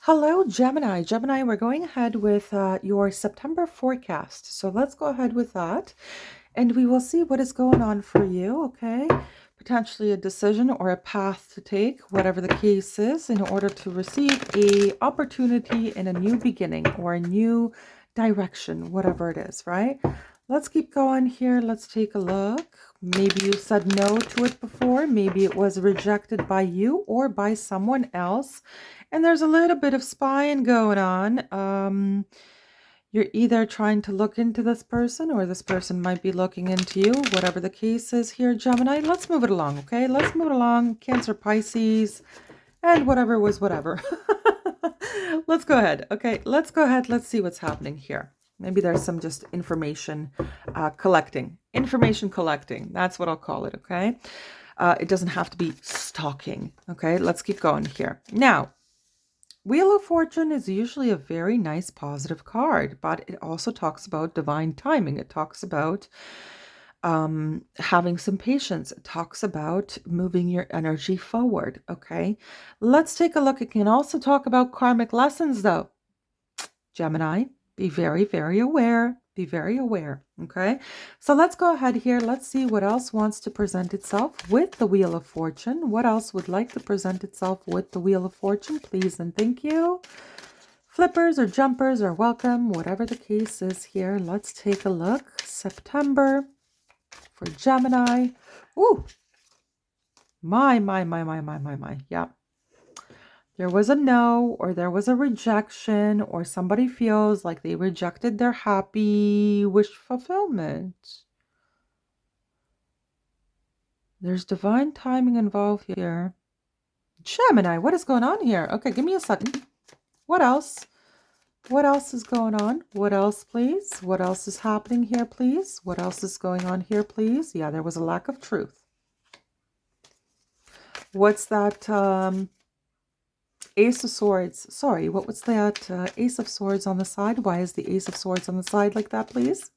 Hello, Gemini. Gemini, we're going ahead with your September forecast. So let's go ahead with that and we will see what is going on for you, okay? Potentially a decision or a path to take, whatever the case is, in order to receive a opportunity in a new beginning or a new direction, whatever it is, right? Let's keep going here. Let's take a look. Maybe you said no to it before. Maybe it was rejected by you or by someone else. And there's a little bit of spying going on. You're either trying to look into this person or this person might be looking into you. Whatever the case is here, Gemini, let's move it along, okay? Let's move it along. Cancer, Pisces, and whatever was whatever. Let's go ahead, okay? Let's go ahead. Let's see what's happening here. Maybe there's some just information collecting. Information collecting. That's what I'll call it, okay? It doesn't have to be stalking, okay? Let's keep going here. Now, Wheel of Fortune is usually a very nice positive card, but it also talks about divine timing. It talks about having some patience. It talks about moving your energy forward, okay? Let's take a look. It can also talk about karmic lessons, though. Gemini, be very, very aware. Be very aware, okay? So let's go ahead here. Let's see what else wants to present itself with the Wheel of Fortune. What else would like to present itself with the Wheel of Fortune? Please and thank you. Flippers or jumpers are welcome, whatever the case is here. Let's take a look. September for Gemini. Ooh, my. Yeah. There was a no, or there was a rejection, or somebody feels like they rejected their happy wish fulfillment. There's divine timing involved here. Gemini, what is going on here? Okay, give me a second. What else? What else is going on? What else, please? What else is happening here, please? What else is going on here, please? Yeah, there was a lack of truth. What's that? Ace of Swords. Sorry, what was that Ace of Swords on the side? Why is the Ace of Swords on the side like that, please?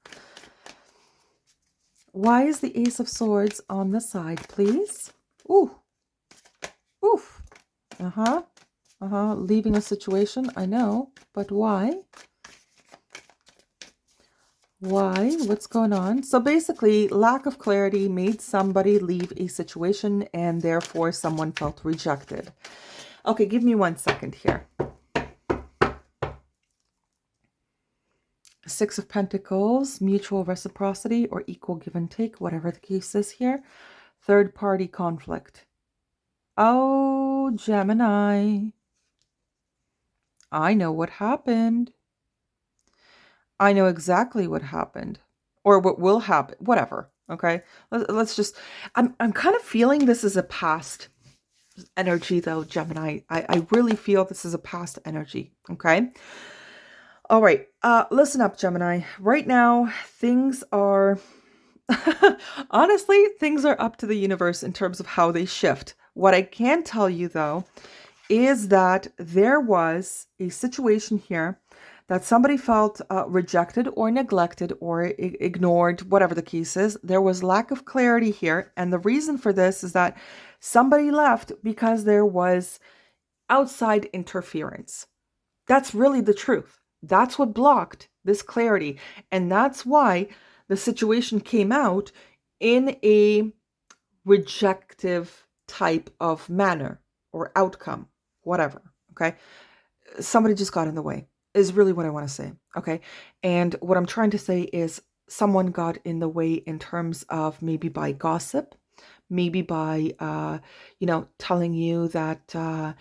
Why is the Ace of Swords on the side, please? Ooh. Oof. Uh-huh. Uh-huh. Leaving a situation, I know. But why? Why? What's going on? So basically, lack of clarity made somebody leave a situation and therefore someone felt rejected. Okay, give me 1 second here. Six of Pentacles, mutual reciprocity or equal give and take, whatever the case is here. Third party conflict. Oh, Gemini. I know what happened. I know exactly what happened. Or what will happen. Whatever. Okay? Let's just... I'm kind of feeling this is a past energy, though, Gemini. I really feel this is a past energy. Okay? All right. Listen up, Gemini. Right now, things are... Honestly, things are up to the universe in terms of how they shift. What I can tell you, though, is that there was a situation here that somebody felt rejected or neglected or ignored, whatever the case is. There was lack of clarity here. And the reason for this is that somebody left because there was outside interference. That's really the truth. That's what blocked this clarity. And that's why the situation came out in a rejective type of manner or outcome, whatever, okay? Somebody just got in the way is really what I want to say, okay? And what I'm trying to say is someone got in the way in terms of maybe by gossip, maybe by, telling you that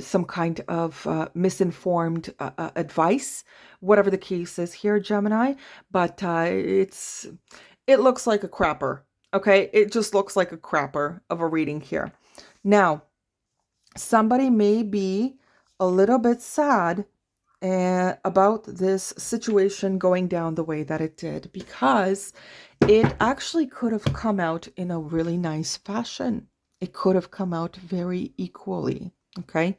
some kind of misinformed advice, whatever the case is here, Gemini. But it looks like a crapper, okay? It just looks like a crapper of a reading here. Now, somebody may be a little bit sad about this situation going down the way that it did, because it actually could have come out in a really nice fashion. It could have come out very equally, okay?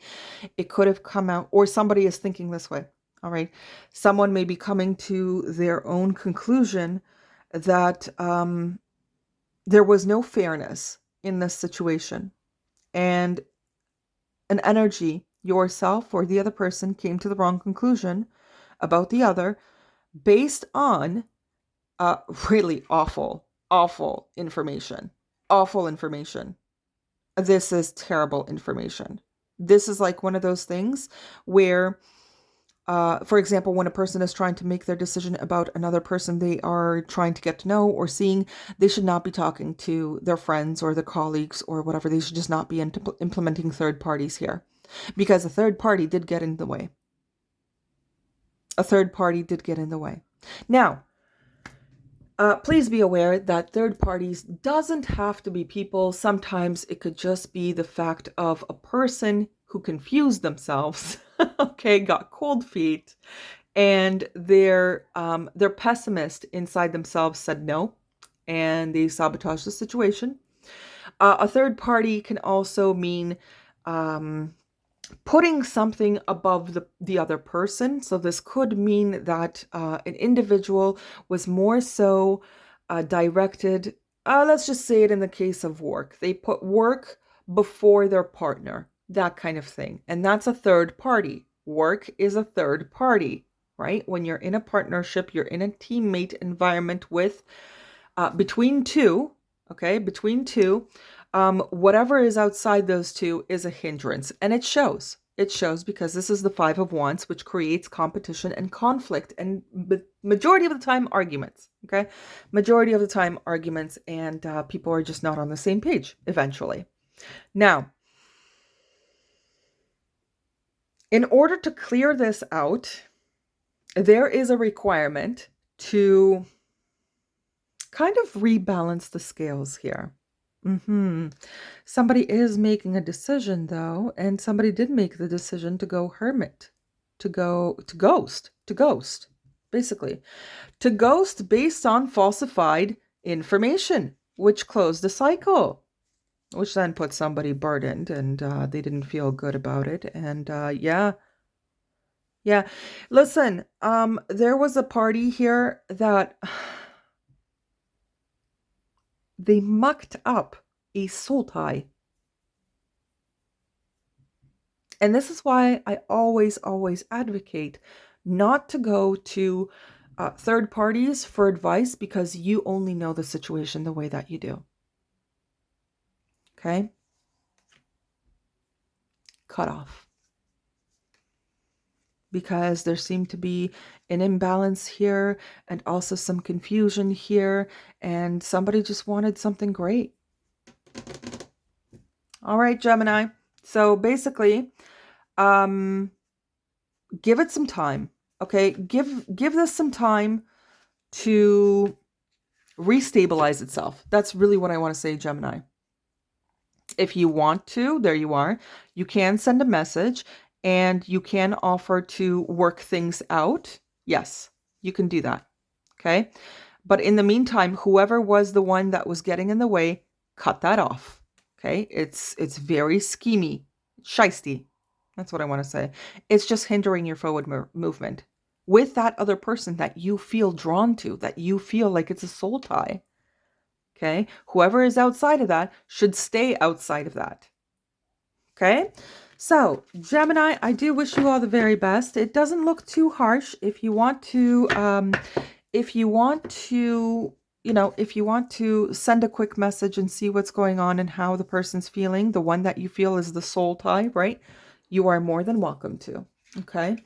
It could have come out, or somebody is thinking this way, all right? Someone may be coming to their own conclusion that there was no fairness in this situation. And an energy yourself or the other person came to the wrong conclusion about the other based on really awful information. Awful information. This is terrible information. This is like one of those things where, for example, when a person is trying to make their decision about another person they are trying to get to know or seeing, they should not be talking to their friends or their colleagues or whatever. They should just not be implementing third parties here, because a third party did get in the way. A third party did get in the way. Now, please be aware that third parties doesn't have to be people. Sometimes it could just be the fact of a person who confused themselves, okay, got cold feet, and their pessimist inside themselves said no, and they sabotaged the situation. A third party can also mean putting something above the other person. So this could mean that an individual was more so directed, let's just say it in the case of work. They put work before their partner, that kind of thing. And that's a third party. Work is a third party, right? When you're in a partnership, you're in a teammate environment with, between two, okay, between two. Whatever is outside those two is a hindrance, and it shows. It shows because this is the Five of Wands, which creates competition and conflict, and majority of the time arguments. Okay, majority of the time arguments, and people are just not on the same page eventually. Now, in order to clear this out, there is a requirement to kind of rebalance the scales here. Somebody is making a decision though, and somebody did make the decision to go hermit, to ghost, basically. To ghost based on falsified information, which closed the cycle, which then put somebody burdened, and they didn't feel good about it. And yeah. Listen, there was a party here that they mucked up a soul tie. And this is why I always advocate not to go to third parties for advice, because you only know the situation the way that you do. Okay? Cut off. Because there seemed to be an imbalance here and also some confusion here, and somebody just wanted something great. All right, Gemini. So basically, give it some time. Okay, give this some time to restabilize itself. That's really what I want to say, Gemini. If you want to, there you are. You can send a message and you can offer to work things out. Yes, you can do that. Okay. But in the meantime, whoever was the one that was getting in the way, cut that off. Okay. It's very schemy, shisty. That's what I want to say. It's just hindering your forward movement with that other person that you feel drawn to, that you feel like it's a soul tie. Okay. Whoever is outside of that should stay outside of that. Okay. So Gemini, I do wish you all the very best. It doesn't look too harsh. If you want to, if you want to send a quick message and see what's going on and how the person's feeling, the one that you feel is the soul tie, right? You are more than welcome to. Okay.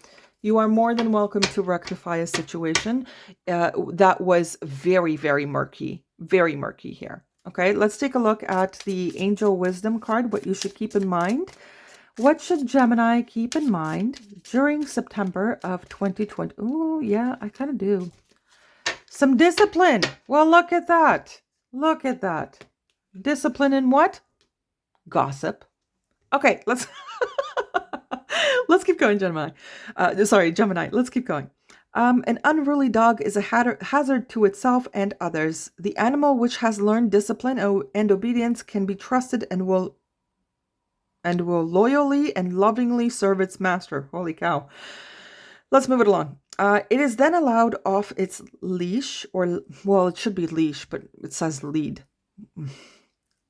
You are more than welcome to rectify a situation that was very, very murky here. Okay, let's take a look at the Angel Wisdom card, what you should keep in mind. What should Gemini keep in mind during September of 2020? Oh, yeah, I kind of do. Some discipline. Well, look at that. Look at that. Discipline in what? Gossip. Okay, let's keep going, Gemini. Gemini. Let's keep going. An unruly dog is a hazard to itself and others. The animal which has learned discipline and obedience can be trusted and will loyally and lovingly serve its master. Holy cow. Let's move it along. It is then allowed off its leash, or, well, it should be leash, but it says lead.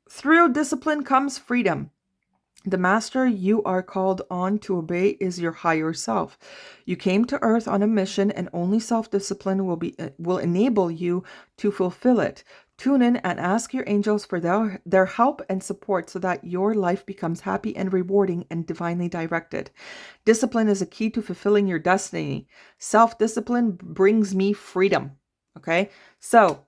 Through discipline comes freedom. The master you are called on to obey is your higher self. You came to earth on a mission, and only self-discipline will enable you to fulfill it. Tune in and ask your angels for their help and support so that your life becomes happy and rewarding and divinely directed. Discipline is a key to fulfilling your destiny. Self-discipline brings me freedom. Okay? So,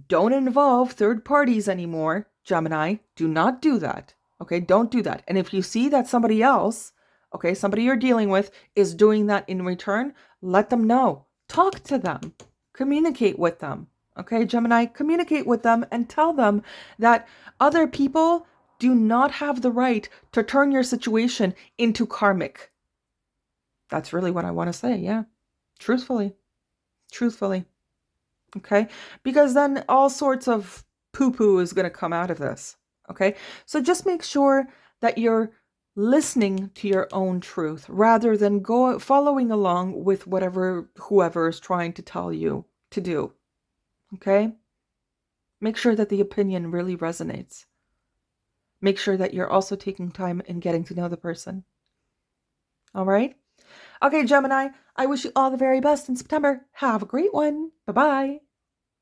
don't involve third parties anymore, Gemini. Do not do that. Okay, don't do that. And if you see that somebody else, okay, somebody you're dealing with is doing that in return, let them know. Talk to them. Communicate with them. Okay, Gemini, communicate with them and tell them that other people do not have the right to turn your situation into karmic. That's really what I want to say, yeah. Truthfully. Truthfully. Okay, because then all sorts of poo-poo is going to come out of this. Okay, so just make sure that you're listening to your own truth rather than following along with whoever is trying to tell you to do. Okay, make sure that the opinion really resonates. Make sure that you're also taking time and getting to know the person. All right. Okay, Gemini, I wish you all the very best in September. Have a great one. Bye-bye.